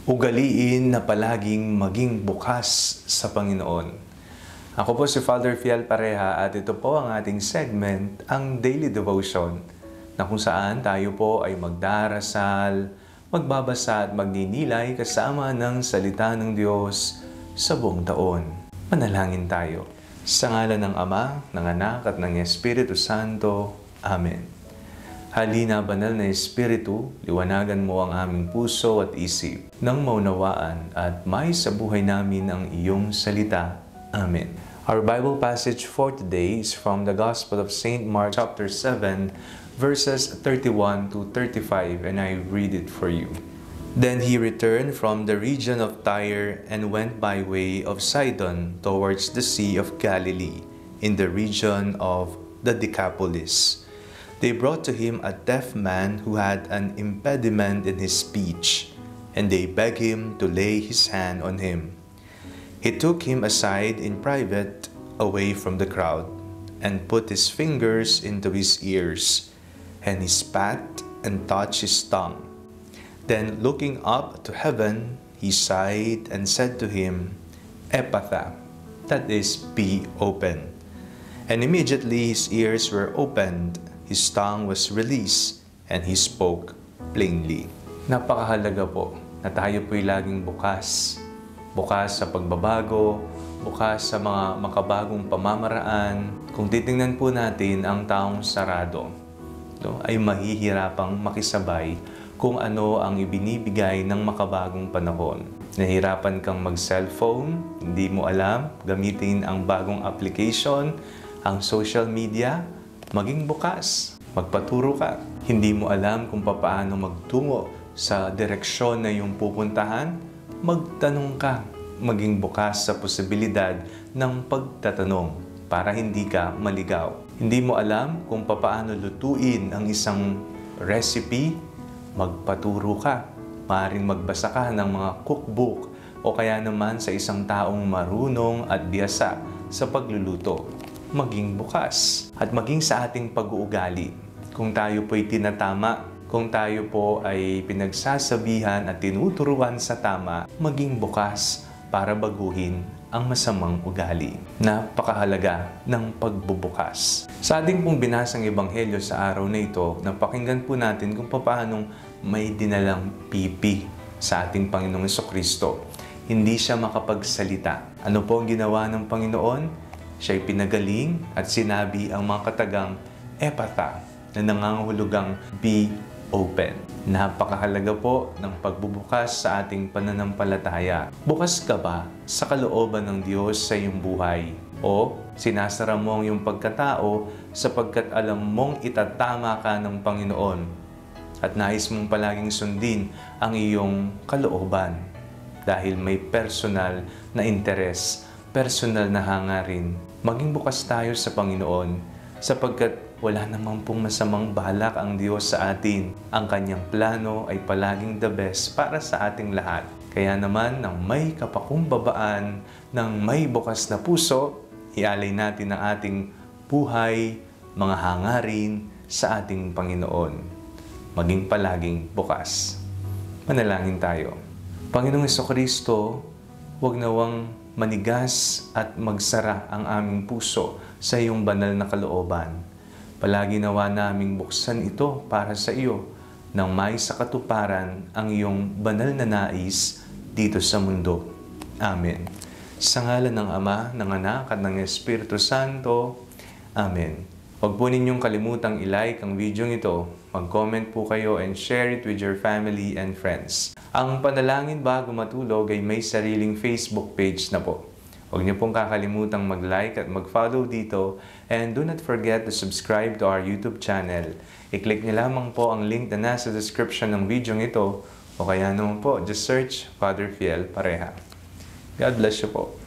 Ugaliin na palaging maging bukas sa Panginoon. Ako po si Father Fiel Pareha at ito po ang ating segment, ang Daily Devotion, na kung saan tayo po ay magdarasal, magbabasa at magninilay kasama ng salita ng Diyos sa buong taon. Manalangin tayo. Sa ngalan ng Ama, ng Anak at ng Espiritu Santo. Amen. Halina, Banal na Espiritu, liwanagan mo ang aming puso at isip nang maunawaan at may sa buhay namin ang iyong salita. Amen. Our Bible passage for today is from the Gospel of St. Mark chapter 7, verses 31 to 35, and I read it for you. Then he returned from the region of Tyre and went by way of Sidon towards the Sea of Galilee, in the region of the Decapolis. They brought to him a deaf man who had an impediment in his speech, and they begged him to lay his hand on him. He took him aside in private, away from the crowd, and put his fingers into his ears, and he spat and touched his tongue. Then, looking up to heaven, he sighed and said to him, "Ephphatha," that is, be open. And immediately his ears were opened, his tongue was released, and he spoke plainly. Napakahalaga po na tayo po'y laging bukas. Bukas sa pagbabago, bukas sa mga makabagong pamamaraan. Kung titingnan po natin ang taong sarado, ay mahihirapang makisabay kung ano ang ibinibigay ng makabagong panahon. Nahirapan kang mag-cellphone, hindi mo alam, gamitin ang bagong application, ang social media, maging bukas, magpaturo ka. Hindi mo alam kung paano magtungo sa direksyon na iyong pupuntahan, magtanong ka. Maging bukas sa posibilidad ng pagtatanong para hindi ka maligaw. Hindi mo alam kung paano lutuin ang isang recipe, magpaturo ka. Maaaring magbasa ka ng mga cookbook o kaya naman sa isang taong marunong at biyasa sa pagluluto. Maging bukas at maging sa ating pag-uugali. Kung tayo po'y tinatama, kung tayo po ay pinagsasabihan at tinuturuan sa tama, maging bukas para baguhin ang masamang ugali. Napakahalaga ng pagbubukas. Sa ating pong binasang ebanghelyo sa araw na ito, napakinggan po natin kung paano may dinalang pipi sa ating Panginoong Jesucristo. Hindi siya makapagsalita. Ano po ang ginawa ng Panginoon? Siya'y pinagaling at sinabi ang mga katagang Ephphatha na nangangahulugang be open. Napakahalaga po ng pagbubukas sa ating pananampalataya. Bukas ka ba sa kalooban ng Diyos sa iyong buhay? O sinasara mo ang iyong pagkatao sapagkat alam mong itatama ka ng Panginoon at nais mong palaging sundin ang iyong kalooban dahil may personal na interes, personal na hangarin. Maging bukas tayo sa Panginoon sapagkat wala namang pong masamang balak ang Diyos sa atin. Ang Kanyang plano ay palaging the best para sa ating lahat. Kaya naman, nang may kapakumbabaan, nang may bukas na puso, ialay natin ang ating buhay, mga hangarin sa ating Panginoon. Maging palaging bukas. Manalangin tayo. Panginoong Jesucristo, huwag nawang manigas at magsara ang aming puso sa iyong banal na kalooban. Palagi nawa naming buksan ito para sa iyo nang may sa katuparan ang iyong banal na nais dito sa mundo. Amen. Sa ngalan ng Ama, ng Anak at ng Espiritu Santo. Amen. Huwag po ninyong kalimutang i-like ang video ito, mag-comment po kayo and share it with your family and friends. Ang Panalangin Bago Matulog ay may sariling Facebook page na po. Huwag niyo pong kakalimutang mag-like at mag-follow dito, and do not forget to subscribe to our YouTube channel. I-click niyo lamang po ang link na nasa description ng video ito, o kaya naman po, just search Father Fiel Pareha. God bless you po.